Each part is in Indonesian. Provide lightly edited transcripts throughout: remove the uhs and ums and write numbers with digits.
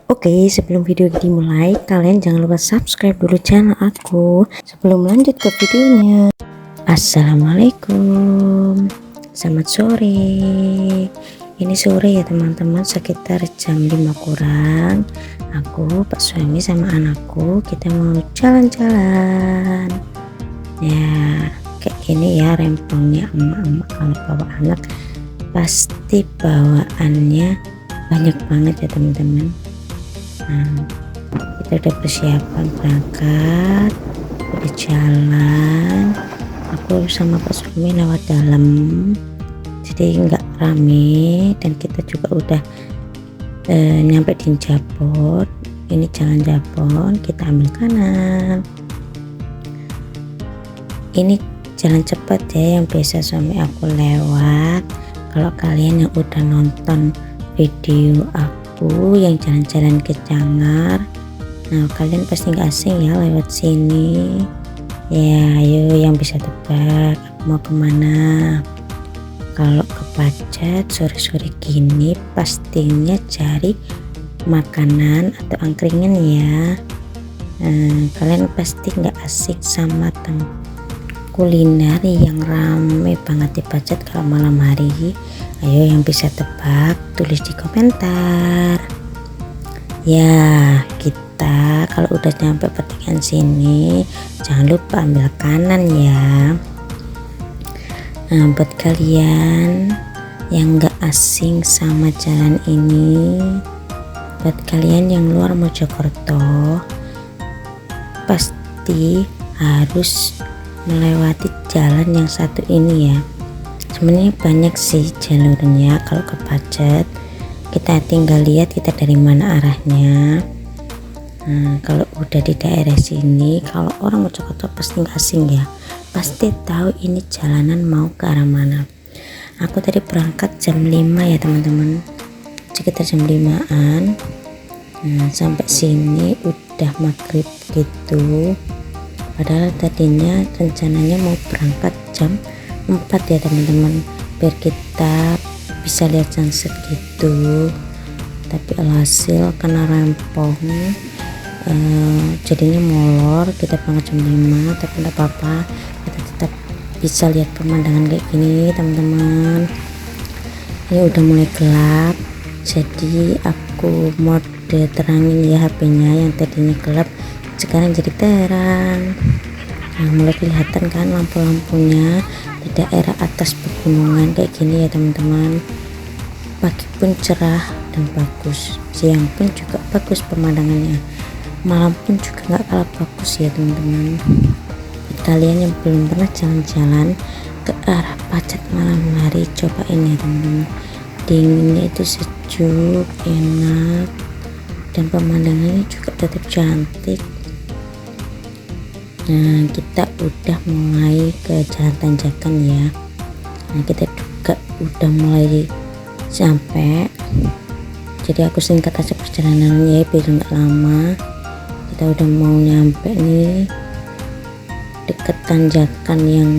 Oke, sebelum video dimulai, kalian jangan lupa subscribe dulu channel aku sebelum lanjut ke videonya. Assalamualaikum, selamat sore. Ini sore ya teman-teman, sekitar jam 5 kurang. Aku, pak suami sama anakku, kita mau jalan-jalan. Ya, kayak gini ya rempongnya emak-emak kalau bawa anak. Pasti bawaannya banyak banget ya teman-teman. Nah, kita udah persiapan berangkat, udah jalan. Aku sama Pak Suami lewat dalam, jadi nggak rame, dan kita juga udah nyampe di Jabon. Ini jalan Jabon, kita ambil kanan. Ini jalan cepat ya, yang biasa suami aku lewat. Kalau kalian yang udah nonton video aku yang jalan-jalan ke Cangar, nah kalian pasti nggak asing ya lewat sini ya. Ayo yang bisa tebak aku mau kemana. Kalau ke Pacet sore-sore gini pastinya cari makanan atau angkringan ya. Kalian pasti nggak asing sama kuliner yang rame banget di Pacet kalau malam hari. Ayo yang bisa tebak tulis di komentar ya. Kita kalau udah nyampe pertigaan sini jangan lupa ambil kanan ya. Nah, buat kalian yang gak asing sama jalan ini, buat kalian yang luar Mojokerto, pasti harus melewati jalan yang satu ini ya. Sebenarnya banyak sih jalurnya. Kalau ke Pacet kita tinggal lihat kita dari mana arahnya. Nah, kalau udah di daerah sini, kalau orang Mojokerto pasti nggak asing ya, pasti tahu ini jalanan mau ke arah mana. Aku tadi berangkat jam 5 ya teman-teman, sekitar jam 5an. Nah, sampai sini udah maghrib gitu, padahal tadinya rencananya mau berangkat jam 4 ya teman-teman, biar kita bisa lihat sunset gitu. Tapi alhasil kena rempong, jadinya molor. Kita berangkat jam 5, tapi enggak apa-apa, kita tetap bisa lihat pemandangan kayak gini teman-teman. Ini udah mulai gelap, jadi aku mode terangin ya HP-nya, yang tadinya gelap sekarang jadi terang. Nah, mulai kelihatan kan lampu-lampunya di daerah atas pegunungan kayak gini ya teman-teman. Pagi pun cerah dan bagus, siang pun juga bagus pemandangannya, malam pun juga nggak kalah bagus ya teman-teman. Kalian yang belum pernah jalan-jalan ke arah Pacet malam hari, cobain ya teman-teman. Dinginnya itu sejuk, enak, dan pemandangannya juga tetap cantik. Nah, kita udah mulai ke Jalan Tanjakan ya. Nah, kita juga udah mulai sampai, jadi aku singkat aja perjalanannya biar nggak lama. Kita udah mau nyampe nih, deket tanjakan yang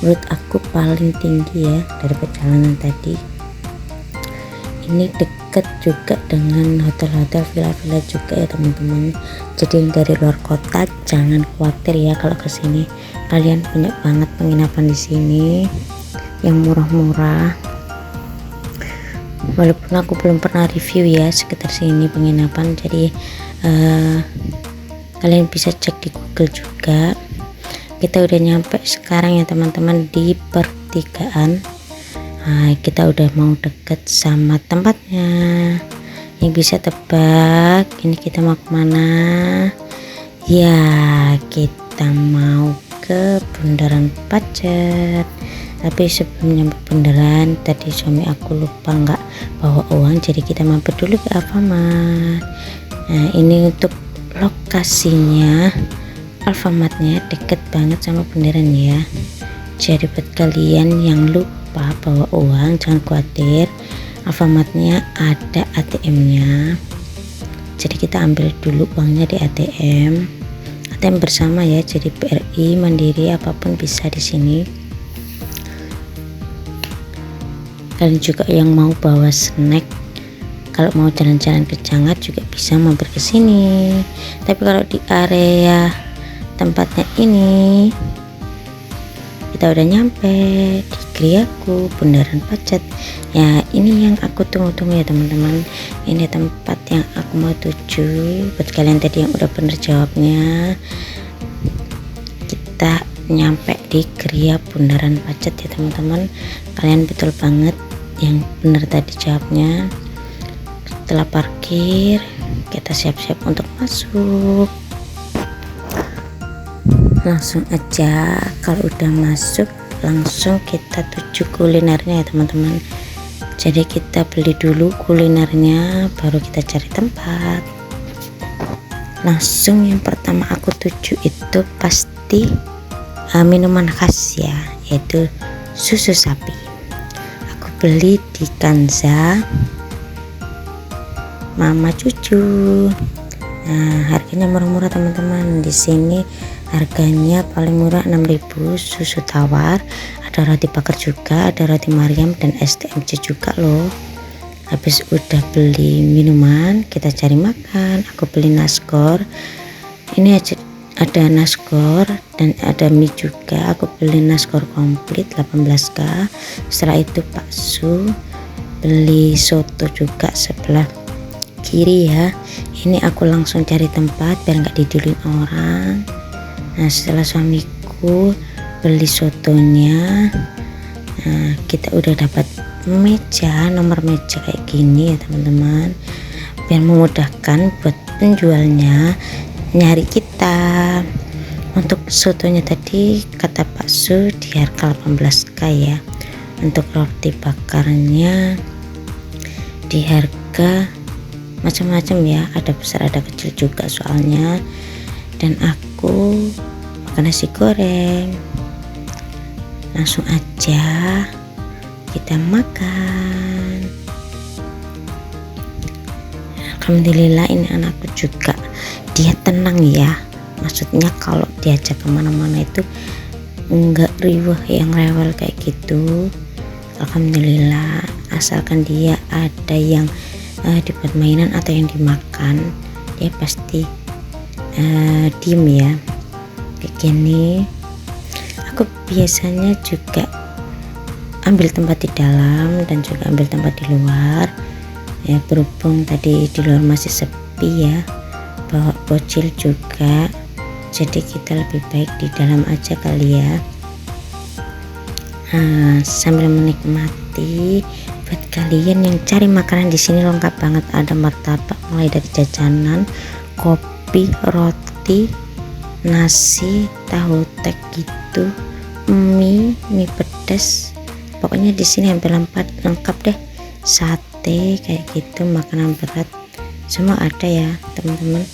menurut aku paling tinggi ya dari perjalanan tadi. Ini deket juga dengan hotel-hotel, villa-villa juga ya teman-teman. Jadi dari luar kota jangan khawatir ya kalau kesini, kalian punya banget penginapan di sini yang murah-murah. Walaupun aku belum pernah review ya sekitar sini penginapan, jadi kalian bisa cek di Google juga. Kita udah nyampe sekarang ya teman-teman di pertigaan. Nah, kita udah mau deket sama tempatnya. Yang bisa tebak ini kita mau kemana ya? Kita mau ke Bundaran Pacet. Tapi sebelum nyampe bundaran tadi suami aku lupa nggak bawa uang, jadi kita mampir dulu ke Alfamart. Nah, ini untuk lokasinya, Alfamartnya deket banget sama bundaran ya. Jadi buat kalian yang lupa bawa uang jangan khawatir, Alfamartnya ada ATM-nya. Jadi kita ambil dulu uangnya di ATM bersama ya. Jadi BRI, Mandiri, apapun bisa di sini. Kalian juga yang mau bawa snack Kalau mau jalan-jalan ke Jangat juga bisa mampir ke sini. Tapi kalau di area tempatnya ini kita udah nyampe di Kriaku Bundaran Pacet ya. Ini yang aku tunggu-tunggu ya teman-teman. Ini tempat yang aku mau tuju. Buat kalian tadi yang udah bener jawabnya, kita nyampe di Kria Bundaran Pacet ya teman-teman. Kalian betul banget yang bener tadi jawabnya. Setelah parkir kita siap-siap untuk masuk. Langsung aja kalau udah masuk langsung kita tuju kulinernya ya teman-teman. Jadi kita beli dulu kulinernya baru kita cari tempat. Langsung yang pertama aku tuju itu pasti minuman khas ya, yaitu susu sapi. Aku beli di Kanza Mama Cucu. Nah, harganya murah-murah teman-teman. Di sini harganya paling murah 6.000. Susu tawar, ada roti bakar juga, ada roti Mariam dan STMJ juga loh. Habis udah beli minuman, kita cari makan. Aku beli nasgor. Ini aja ada nasgor dan ada mie juga. Aku beli nasgor komplit 18k. Setelah itu bakso, beli soto juga sebelah kiri ya. Ini aku langsung cari tempat biar nggak diduluin orang. Nah, setelah suamiku beli sotonya, nah, kita udah dapat meja, nomor meja kayak gini ya teman-teman, biar memudahkan buat penjualnya nyari kita. Untuk sotonya tadi kata Pak Su di harga 18k ya. Untuk roti bakarnya di harga macam-macam ya, ada besar ada kecil juga soalnya. Dan aku makan nasi goreng. Langsung aja kita makan. Alhamdulillah ini anakku juga dia tenang ya, maksudnya kalau diajak kemana-mana itu enggak riweh yang rewel kayak gitu. Alhamdulillah, asalkan dia ada yang dibuat mainan atau yang dimakan, dia pasti diem ya. Kayak gini aku biasanya juga ambil tempat di dalam dan juga ambil tempat di luar ya, berhubung tadi di luar masih sepi ya, bawa bocil juga, jadi kita lebih baik di dalam aja kali ya. Sambil menikmati. Buat kalian yang cari makanan di sini lengkap banget, ada martabak mulai dari jajanan, kopi, roti, nasi, tahu tek gitu, mie pedas, pokoknya di sini hampir lengkap deh, sate kayak gitu, makanan berat semua ada ya teman-teman.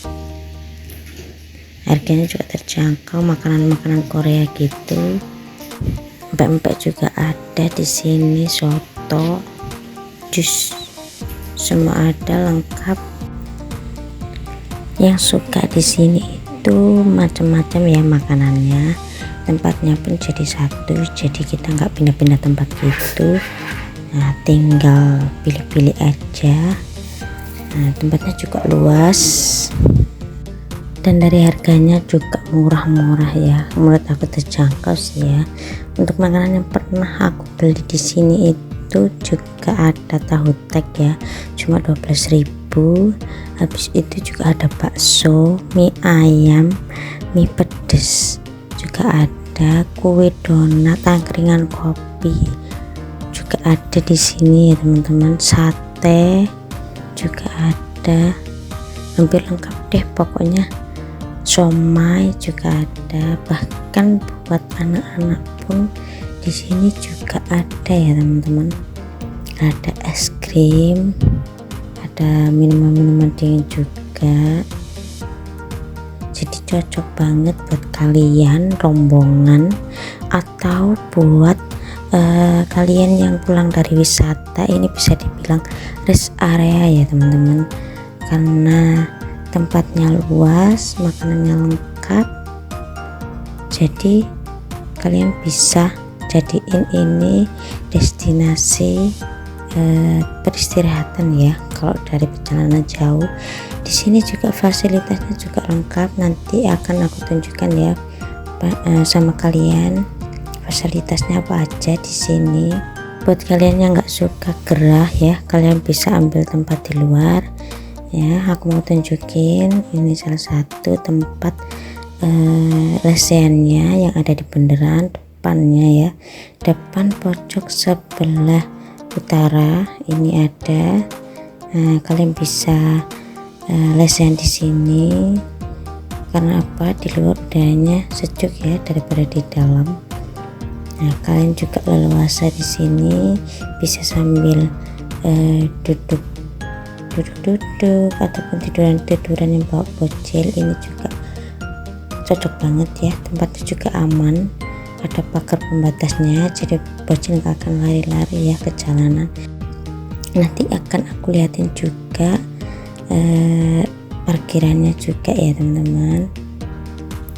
Harganya juga terjangkau, makanan Korea gitu. Empek-empek juga ada di sini, soto, jus, semua ada lengkap. Yang suka di sini itu macam-macam ya makanannya. Tempatnya pun jadi satu, jadi kita nggak pindah-pindah tempat gitu. Nah, tinggal pilih-pilih aja. Nah, tempatnya juga luas dan dari harganya juga murah-murah ya, menurut aku terjangkau sih ya. Untuk makanan yang pernah aku beli di sini itu juga ada tahu tek ya, cuma 12.000. Habis itu juga ada bakso, mie ayam, mie pedes juga ada, kue donat, angkringan kopi juga ada di sini ya teman-teman. Sate juga ada, hampir lengkap deh pokoknya. Somai juga ada, bahkan buat anak-anak pun di sini juga ada ya teman-teman. Ada es krim, ada minuman-minuman dingin juga. Jadi cocok banget buat kalian rombongan atau buat kalian yang pulang dari wisata. Ini bisa dibilang rest area ya teman-teman, karena tempatnya luas, makanannya lengkap, jadi kalian bisa jadiin ini destinasi peristirahatan ya kalau dari perjalanan jauh. Di sini juga fasilitasnya juga lengkap, nanti akan aku tunjukkan ya sama kalian fasilitasnya apa aja di sini. Buat kalian yang nggak suka gerah ya, kalian bisa ambil tempat di luar ya. Aku mau tunjukin, ini salah satu tempat lesehannya yang ada di bundaran depannya ya, depan pojok sebelah utara ini ada. Kalian bisa lesehan di sini karena apa, di luar udaranya sejuk ya daripada di dalam. Nah, kalian juga leluasa di sini, bisa sambil duduk ataupun tiduran yang bawa bocil. Ini juga cocok banget ya, tempatnya juga aman, ada pagar pembatasnya jadi bocil nggak akan lari-lari ya ke jalanan. Nanti akan aku liatin juga parkirannya juga ya teman-teman.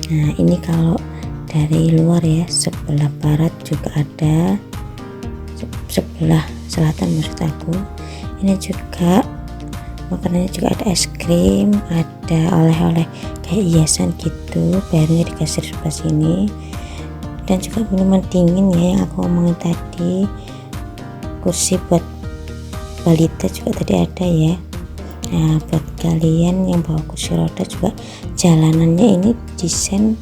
Nah, ini kalau dari luar ya, sebelah barat juga ada, sebelah selatan maksud aku. Ini juga makanannya juga ada es krim, ada oleh-oleh kayak hiasan gitu, bayarnya di kasir sebelah sini. Dan juga minuman dingin ya yang aku ngomongin tadi, kursi buat balita juga tadi ada ya. Nah, buat kalian yang bawa kursi roda juga, jalanannya ini desain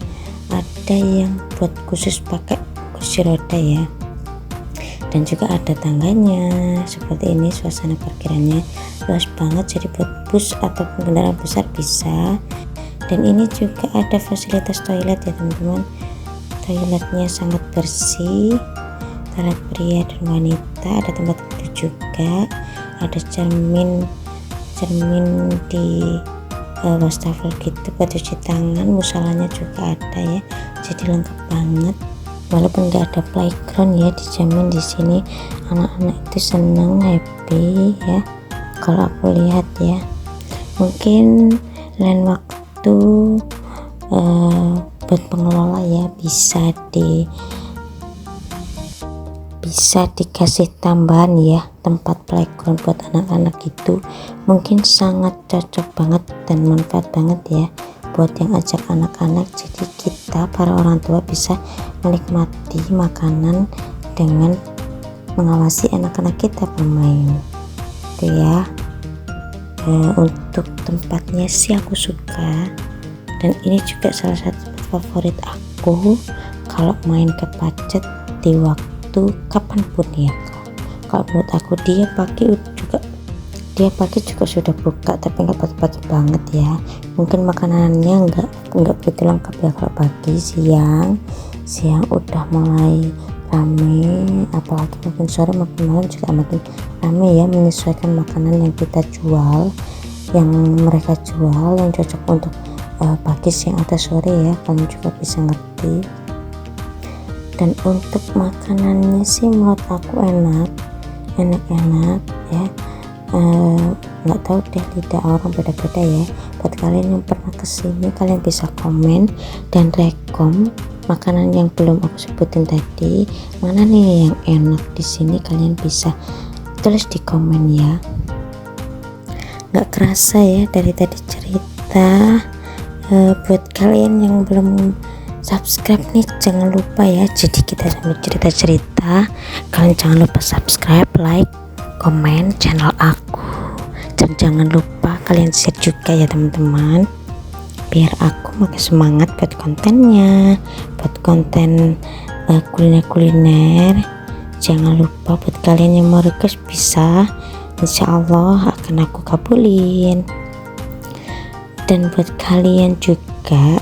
ada yang buat khusus pakai kursi roda ya, dan juga ada tangganya seperti ini. Suasana parkirannya luas banget, jadi buat bus ataupun kendaraan besar bisa. Dan ini juga ada fasilitas toilet ya teman-teman, toiletnya sangat bersih, toilet pria dan wanita, ada tempat tidur juga, ada cermin di wastafel gitu buat cuci tangan, musolanya juga ada ya, jadi lengkap banget. Walaupun nggak ada playground ya, dijamin di sini anak-anak itu seneng, happy ya kalau aku lihat ya. Mungkin lain waktu buat pengelola ya bisa dikasih tambahan ya tempat playground buat anak-anak gitu, mungkin sangat cocok banget dan manfaat banget ya buat yang ajak anak-anak. Jadi kita para orang tua bisa menikmati makanan dengan mengawasi anak-anak kita bermain itu ya. Untuk tempatnya sih aku suka, dan ini juga salah satu tempat favorit aku kalau main ke Pacet di waktu kapanpun ya. Kalau menurut aku dia pagi juga sudah buka, tapi nggak pagi-pagi banget ya. Mungkin makanannya nggak begitu lengkap ya kalau pagi. Siang udah mulai rame, apalagi makin sore makin malam juga makin rame ya, menyesuaikan makanan yang kita jual, yang mereka jual, yang cocok untuk pagi, siang atau sore ya. Kalian juga bisa ngerti. Dan untuk makanannya sih menurut aku enak ya. Nggak tahu deh, lidah orang beda-beda ya. Buat kalian yang pernah kesini, kalian bisa komen dan rekom makanan yang belum aku sebutin tadi, mana nih yang enak di sini. Kalian bisa tulis di komen ya. Nggak kerasa ya dari tadi cerita. Buat kalian yang belum subscribe nih, jangan lupa ya. Jadi kita sambil cerita-cerita, kalian jangan lupa subscribe, like, komen channel aku, dan jangan lupa kalian share juga ya teman-teman, biar aku makin semangat buat kontennya, buat konten kuliner. Jangan lupa buat kalian yang mau request bisa, insya Allah akan aku kabulin. Dan buat kalian juga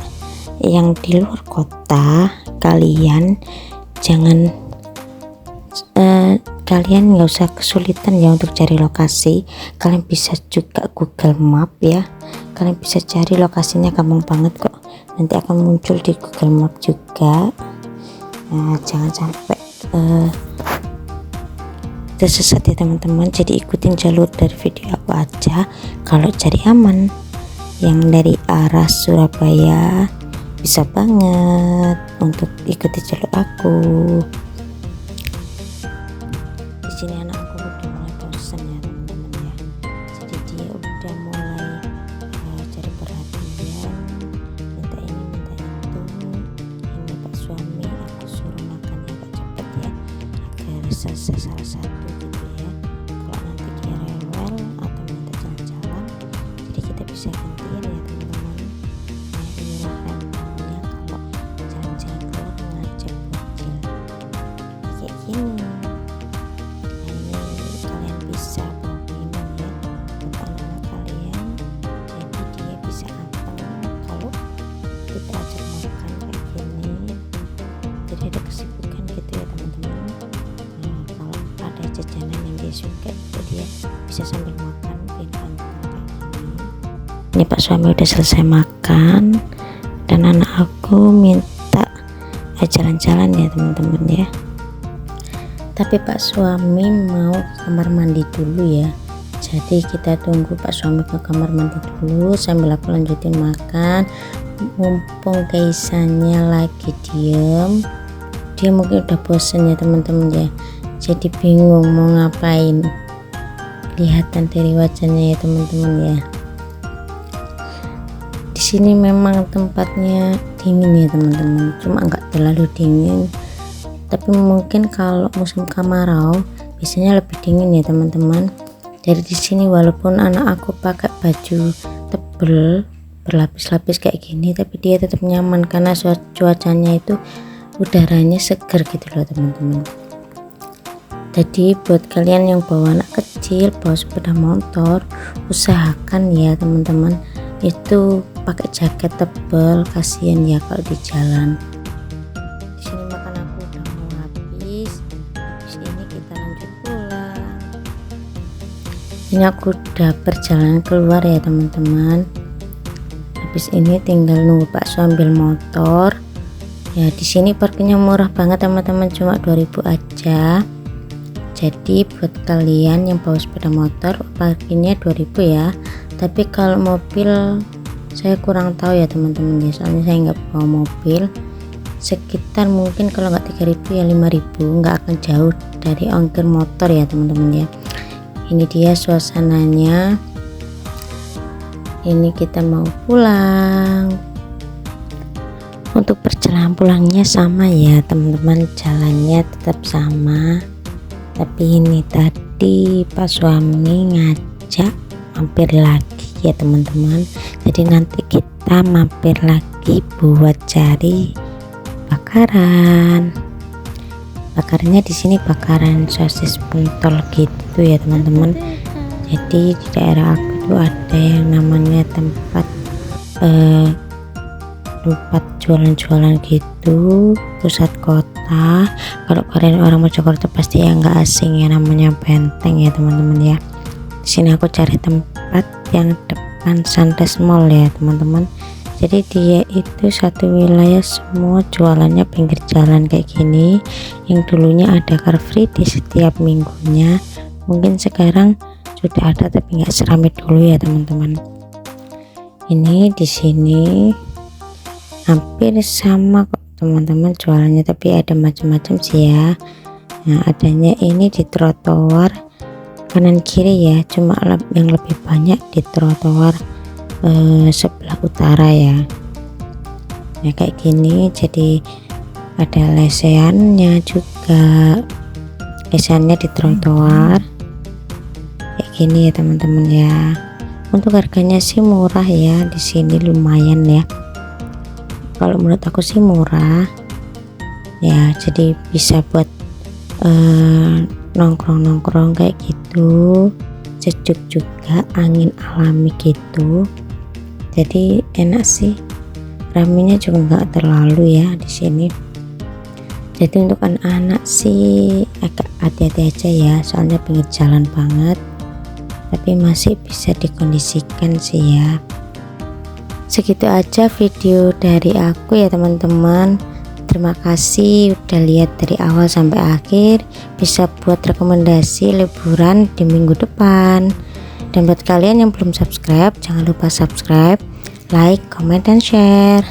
yang di luar kota, kalian jangan kalian nggak usah kesulitan ya untuk cari lokasi. Kalian bisa juga Google Map ya, kalian bisa cari lokasinya, gampang banget kok, nanti akan muncul di Google Map juga. Nah, jangan sampai tersesat ya teman-teman. Jadi ikutin jalur dari video aku aja kalau cari aman. Yang dari arah Surabaya bisa banget untuk ikuti jalur aku. Di sini anak aku udah mulai bosan ya teman-teman ya, jadi jadi ya bisa sambil makan di depan kayak gini. Ini Pak suami udah selesai makan dan anak aku minta jalan-jalan ya teman-teman ya, tapi Pak suami mau ke kamar mandi dulu ya, jadi kita tunggu Pak suami ke kamar mandi dulu sambil aku lanjutin makan. Mumpung Kaisanya lagi diem, dia mungkin udah bosen ya teman-teman ya, jadi bingung mau ngapain, kelihatan dari wajahnya ya teman-teman ya. Di sini memang tempatnya dingin ya teman-teman, cuma nggak terlalu dingin, tapi mungkin kalau musim kemarau biasanya lebih dingin ya teman-teman. Jadi di sini walaupun anak aku pakai baju tebel berlapis-lapis kayak gini, tapi dia tetap nyaman karena cuacanya itu udaranya segar gitu loh teman-teman. Jadi buat kalian yang bawa anak kecil, bawa sepeda motor, usahakan ya teman-teman itu pakai jaket tebal, kasihan ya kalau di jalan. Di sini makan aku udah mau habis ini kita lanjut pulang. Ini aku udah perjalanan keluar ya teman-teman. Habis ini tinggal nunggu Pak Su ambil motor. Ya di sini parkirnya murah banget teman-teman, cuma 2000 aja. Jadi buat kalian yang bawa sepeda motor parkirnya 2000 ya. Tapi kalau mobil saya kurang tahu ya teman-teman ya, soalnya saya nggak bawa mobil. Sekitar mungkin kalau nggak 3000 ya 5000, nggak akan jauh dari ongkir motor ya teman-teman ya. Ini dia suasananya. Ini kita mau pulang. Untuk perjalanan pulangnya sama ya teman-teman, jalannya tetap sama, tapi ini tadi Pak suami ngajak mampir lagi ya teman-teman. Jadi nanti kita mampir lagi buat cari bakaran. Bakarannya di sini bakaran sosis pentol gitu ya teman-teman. Jadi di daerah aku tuh ada yang namanya tempat jualan-jualan gitu, pusat kota. Kalau kalian orang Mojokerto pasti ya nggak asing ya, namanya Benteng ya teman-teman ya. Di sini aku cari tempat yang depan Sunrise Mall ya teman-teman. Jadi dia itu satu wilayah semua jualannya pinggir jalan kayak gini. Yang dulunya ada Car Free di setiap minggunya, mungkin sekarang sudah ada tapi nggak seramai dulu ya teman-teman. Ini di sini hampir sama kok teman-teman jualannya, tapi ada macam-macam sih ya. Nah adanya ini di trotoar kanan kiri ya, cuma yang lebih banyak di trotoar sebelah utara ya. Nah kayak gini, jadi ada lesehannya juga, lesehannya di trotoar kayak gini ya teman-teman ya. Untuk harganya sih murah ya, di sini lumayan ya. Kalau menurut aku sih murah ya, jadi bisa buat nongkrong-nongkrong kayak gitu, sejuk juga, angin alami gitu, jadi enak sih. Ramenya juga nggak terlalu ya di sini. Jadi untuk anak-anak sih agak hati-hati aja ya, soalnya pinggir jalan banget, tapi masih bisa dikondisikan sih ya. Segitu aja video dari aku ya teman-teman. Terima kasih udah lihat dari awal sampai akhir, bisa buat rekomendasi liburan di minggu depan. Dan buat kalian yang belum subscribe, jangan lupa subscribe, like, comment, dan share.